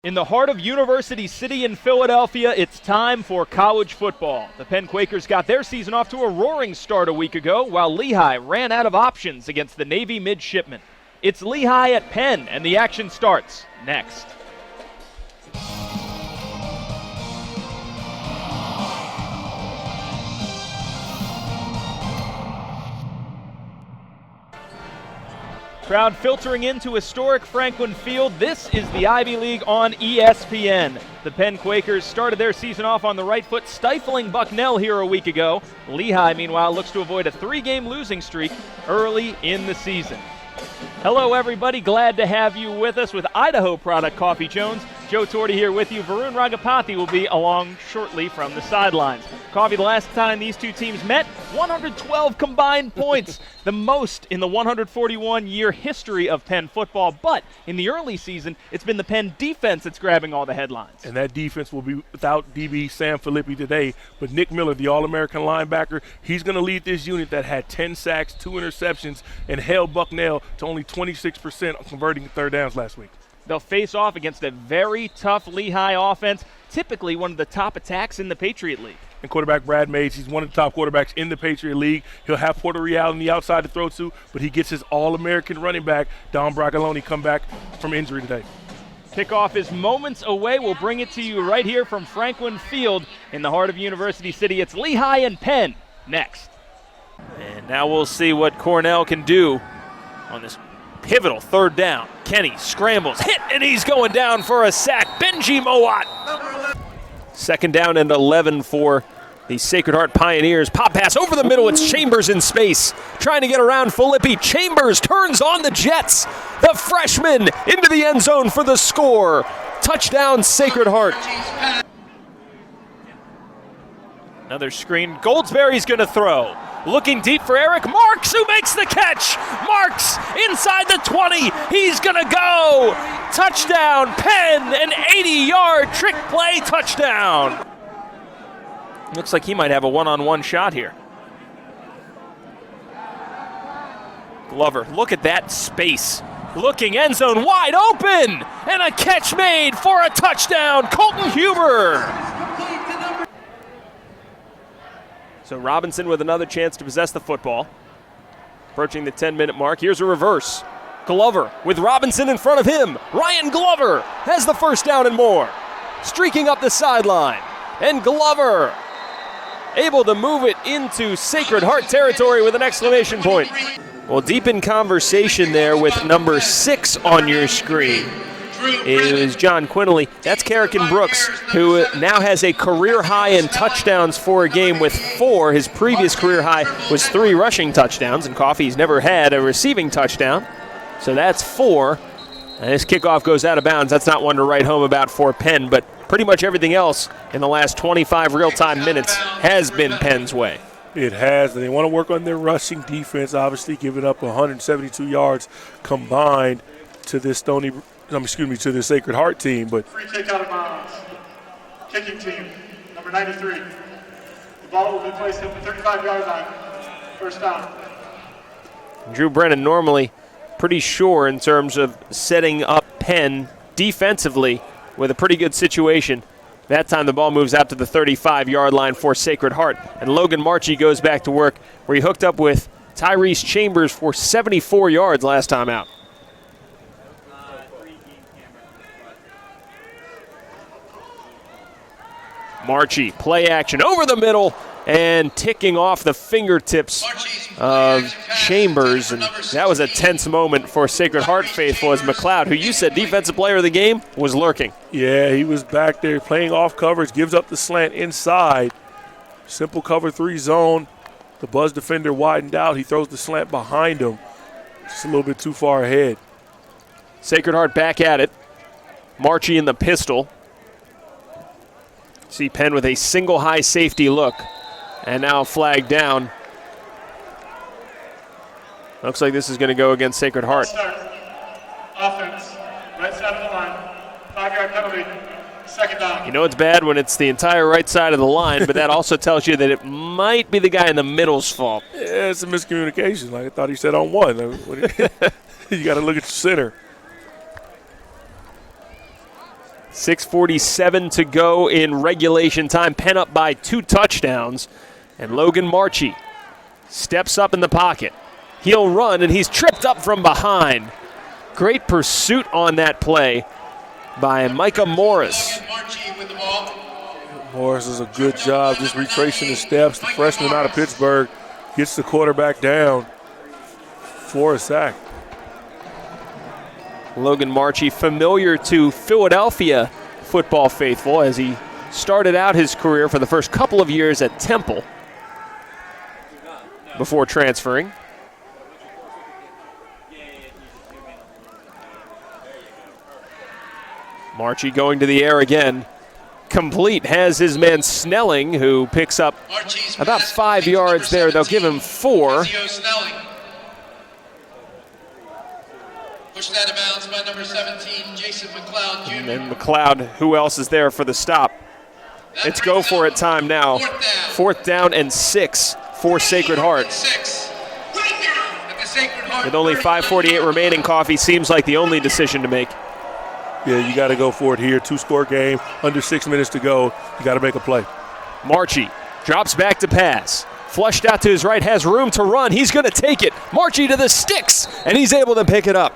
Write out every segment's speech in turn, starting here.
In the heart of University City in Philadelphia, it's time for college football. The Penn Quakers got their season off to a roaring start a week ago, while Lehigh ran out of options against the Navy midshipmen. It's Lehigh at Penn, and the action starts next. Crowd filtering into historic Franklin Field. This is the Ivy League on ESPN. The Penn Quakers started their season off on the right foot, stifling Bucknell here a week ago. Lehigh, meanwhile, looks to avoid a 3-game losing streak early in the season. Hello, everybody. Glad to have you with us with Idaho Product Coffee Jones. Joe Tordy here with you. Varun Ragapathy will be along shortly from the sidelines. Coffee, the last time these two teams met, 112 combined points, the most in the 141-year history of Penn football. But in the early season, it's been the Penn defense that's grabbing all the headlines. And that defense will be without DB Sam Filippi today. But Nick Miller, the All-American linebacker, he's going to lead this unit that had 10 sacks, 2 interceptions, and held Bucknell to only 26% on converting third downs last week. They'll face off against a very tough Lehigh offense, typically one of the top attacks in the Patriot League. And quarterback Brad Mays, he's one of the top quarterbacks in the Patriot League. He'll have Porter Real on the outside to throw to, but he gets his All-American running back, Don Broccoloni, come back from injury today. Kickoff is moments away. We'll bring it to you right here from Franklin Field in the heart of University City. It's Lehigh and Penn next. And now we'll see what Cornell can do on this pivotal third down. Kenny scrambles, hit, and he's going down for a sack. Benji Mowat. Second down and 11 for the Sacred Heart Pioneers. Pop pass over the middle. It's Chambers in space. Trying to get around Filippi. Chambers turns on the Jets. The freshman into the end zone for the score. Touchdown, Sacred Heart. Another screen. Goldsberry's going to throw. Looking deep for Eric Marks, who makes the catch. Marks inside the 20. He's going to go. Touchdown, Penn, an 80-yard trick play touchdown. Looks like he might have a one-on-one shot here. Glover, look at that space. Looking end zone wide open. And a catch made for a touchdown, Colton Huber. So Robinson with another chance to possess the football. Approaching the 10-minute mark. Here's a reverse. Glover with Robinson in front of him. Ryan Glover has the first down and more. Streaking up the sideline. And Glover able to move it into Sacred Heart territory with an exclamation point. Well, deep in conversation there with number 6 on your screen is John Quinley. That's Kerrigan Brooks, who now has a career high in touchdowns for a game with 4. His previous career high was 3 rushing touchdowns, and Coffey's never had a receiving touchdown. So that's 4. And this kickoff goes out of bounds. That's not one to write home about for Penn, but pretty much everything else in the last 25 real-time minutes has been Penn's way. It has, and they want to work on their rushing defense, obviously giving up 172 yards combined to this to the Sacred Heart team. But free kick out of bounds. Kicking team, number 93. The ball will be placed at the 35-yard line. First down. Drew Brennan normally pretty sure in terms of setting up Penn defensively with a pretty good situation. That time the ball moves out to the 35-yard line for Sacred Heart. And Logan Marchie goes back to work where he hooked up with Tyrese Chambers for 74 yards last time out. Marchie, play action over the middle and ticking off the fingertips of Chambers. And that was a tense moment for Sacred Heart faithful as McLeod, who you said defensive player of the game, was lurking. Yeah, he was back there playing off coverage, gives up the slant inside. Simple cover 3 zone. The Buzz defender widened out. He throws the slant behind him. Just a little bit too far ahead. Sacred Heart back at it. Marchie in the pistol. See Penn with a single high safety look. And now flag down. Looks like this is going to go against Sacred Heart. Offense, right side of the line. 5-yard penalty. Second down. You know it's bad when it's the entire right side of the line, but that also tells you that it might be the guy in the middle's fault. Yeah, it's a miscommunication. Like I thought he said on one. You got to look at the center. 6:47 to go in regulation time. Penn up by 2 touchdowns. And Logan Marchie steps up in the pocket. He'll run, and he's tripped up from behind. Great pursuit on that play by Micah Morris. Morris does a good job just retracing his steps. The freshman out of Pittsburgh gets the quarterback down for a sack. Logan Marchie, familiar to Philadelphia football faithful, as he started out his career for the first couple of years at Temple before transferring. Marchie going to the air again. Complete, has his man Snelling, who picks up about 5 yards there. They'll give him 4. Pushed out of bounds by number 17, Jason McLeod Jr. And then McLeod, who else is there for the stop? It's go for it time now. 4th down and 6 for Sacred Heart. With only 5:48 remaining, Coffee seems like the only decision to make. Yeah, you got to go for it here. 2-score game, under 6 minutes to go. You got to make a play. Marchie drops back to pass. Flushed out to his right, has room to run. He's going to take it. Marchie to the sticks, and he's able to pick it up.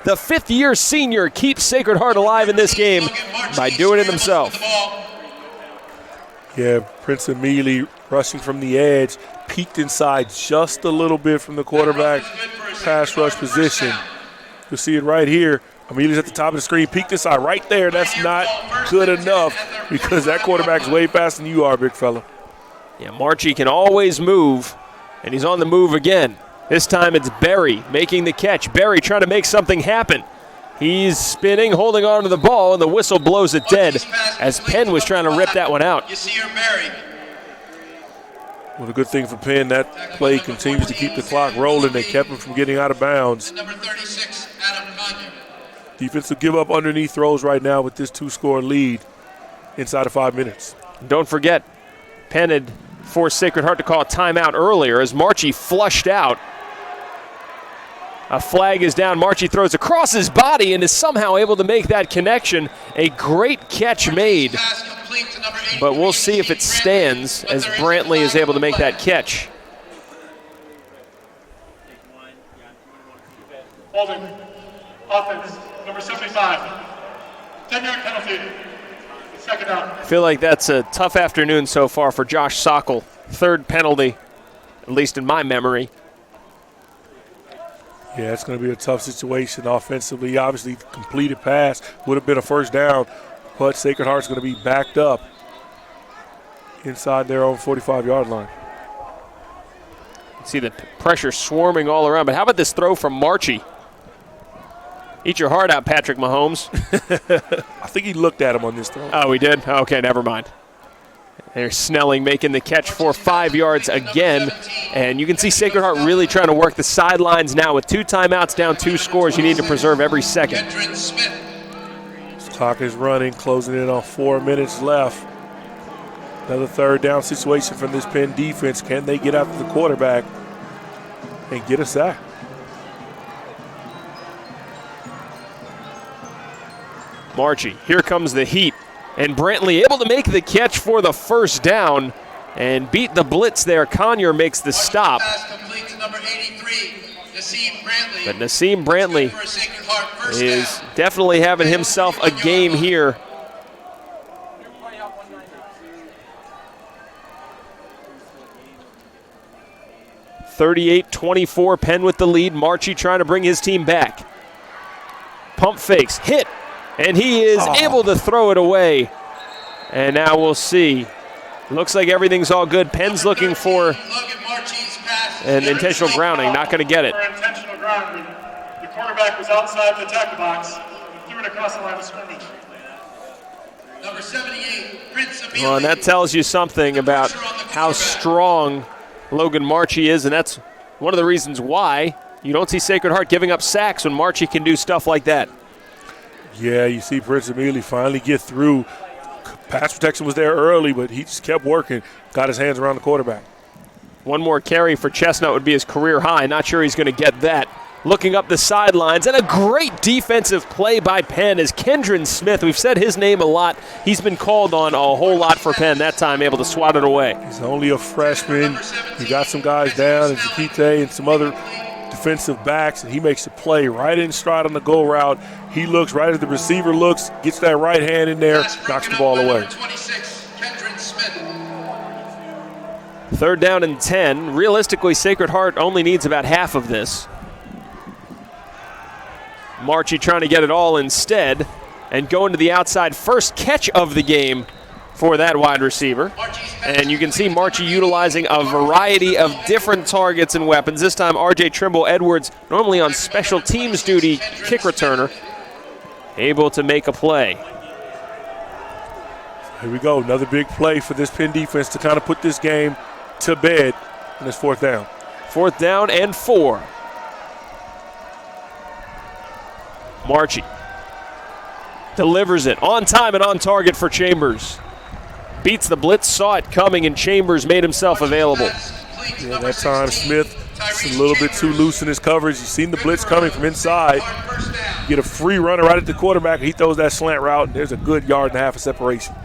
The 5th-year senior keeps Sacred Heart alive in this game by doing it himself. Yeah, Prince Emili rushing from the edge, peeked inside just a little bit from the quarterback pass rush position. You'll see it right here. Emili's at the top of the screen, peeked inside right there. That's not good enough because that quarterback's way faster than you are, big fella. Yeah, Marchie can always move, and he's on the move again. This time it's Berry making the catch. Berry trying to make something happen. He's spinning, holding on to the ball, and the whistle blows it dead as Penn was trying to rip that one out. You see your Berry. Well, the good thing for Penn, that play continues to keep the clock rolling. They kept him from getting out of bounds. Number 36, Adam Conyer. Defense will give up underneath throws right now with this 2-score lead inside of 5 minutes. Don't forget, Penn had forced Sacred Heart to call a timeout earlier as Marchie flushed out. A flag is down. Marchie throws across his body and is somehow able to make that connection. A great catch made, but we'll see if it stands as Brantley is able to make that catch. Holding. Offense. Number 75. 10-yard penalty. Second down. I feel like that's a tough afternoon so far for Josh Sockel. 3rd penalty, at least in my memory. Yeah, it's going to be a tough situation offensively. Obviously, the completed pass would have been a 1st down, but Sacred Heart's going to be backed up inside their own 45-yard line. See the pressure swarming all around, but how about this throw from Marchie? Eat your heart out, Patrick Mahomes. I think he looked at him on this throw. Oh, he did? Okay, never mind. There's Snelling making the catch for 5 yards again. And you can see Sacred Heart really trying to work the sidelines now. With 2 timeouts down, 2 scores, you need to preserve every second. This clock is running, closing in on 4 minutes left. Another 3rd down situation from this Penn defense. Can they get after the quarterback and get a sack? Marchie, here comes the heat. And Brantley able to make the catch for the 1st down and beat the blitz there. Conyer makes the stop. But Nassim Brantley is definitely having himself a game here. (38-24) Penn with the lead. Marchie trying to bring his team back. Pump fakes, hit. And he is able to throw it away. And now we'll see. Looks like everything's all good. Penn's looking for an intentional grounding. Not going to get it. For intentional grounding, the quarterback was outside the tackle box and threw it across the line of scrimmage. Number 78, Prince Emili. Well, and that tells you something about how strong Logan Marchie is. And that's one of the reasons why you don't see Sacred Heart giving up sacks when Marchie can do stuff like that. Yeah, you see Prince Emili finally get through. Pass protection was there early, but he just kept working, got his hands around the quarterback. One more carry for Chestnut would be his career high. Not sure he's going to get that. looking up the sidelines, and a great defensive play by Penn as Kendron Smith, we've said his name a lot, he's been called on a whole lot for Penn, that time able to swat it away. He's only a freshman. He got some guys down, and Zakite and some other defensive backs, and he makes a play right in stride on the goal route. He looks right as the receiver looks, gets that right hand in there, knocks the ball away. 26, Kendron Smith. 3rd down and 10. Realistically, Sacred Heart only needs about half of this. Marchie trying to get it all instead and going to the outside. First catch of the game for that wide receiver. And you can see Marchie utilizing a variety of different targets and weapons. This time R.J. Trimble Edwards, normally on special teams duty, kick returner, able to make a play. Here we go, another big play for this Penn defense to kind of put this game to bed, and it's 4th down. 4th down and 4. Marchie delivers it on time and on target for Chambers. Beats the blitz, saw it coming, and Chambers made himself available. Yeah, that time Smith is a little bit too loose in his coverage. You've seen the blitz coming from inside. Get a free runner right at the quarterback. He throws that slant route, and there's a good 1.5 yards of separation.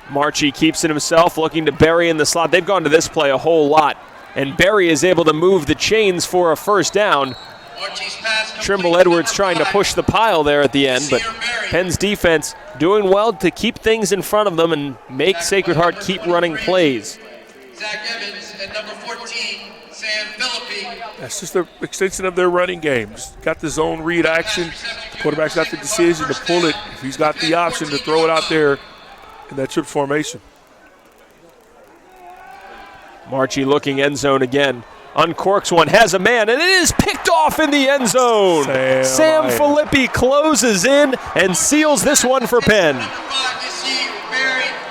Marchie keeps it himself, looking to Berry in the slot. They've gone to this play a whole lot, and Berry is able to move the chains for a 1st down. Trimble Edwards trying to push the pile there at the end, but Penn's defense doing well to keep things in front of them and make Sacred Heart keep running plays. Zach Evans and number 14, Sam Philippi. That's just an extension of their running game. Just got the zone read action. The quarterback's got the decision to pull it. If he's got the option to throw it out there in that trip formation. Marchie looking end zone again. Uncorks one, has a man, and it is picked off in the end zone. Sam Philippi closes in and seals this one for Penn.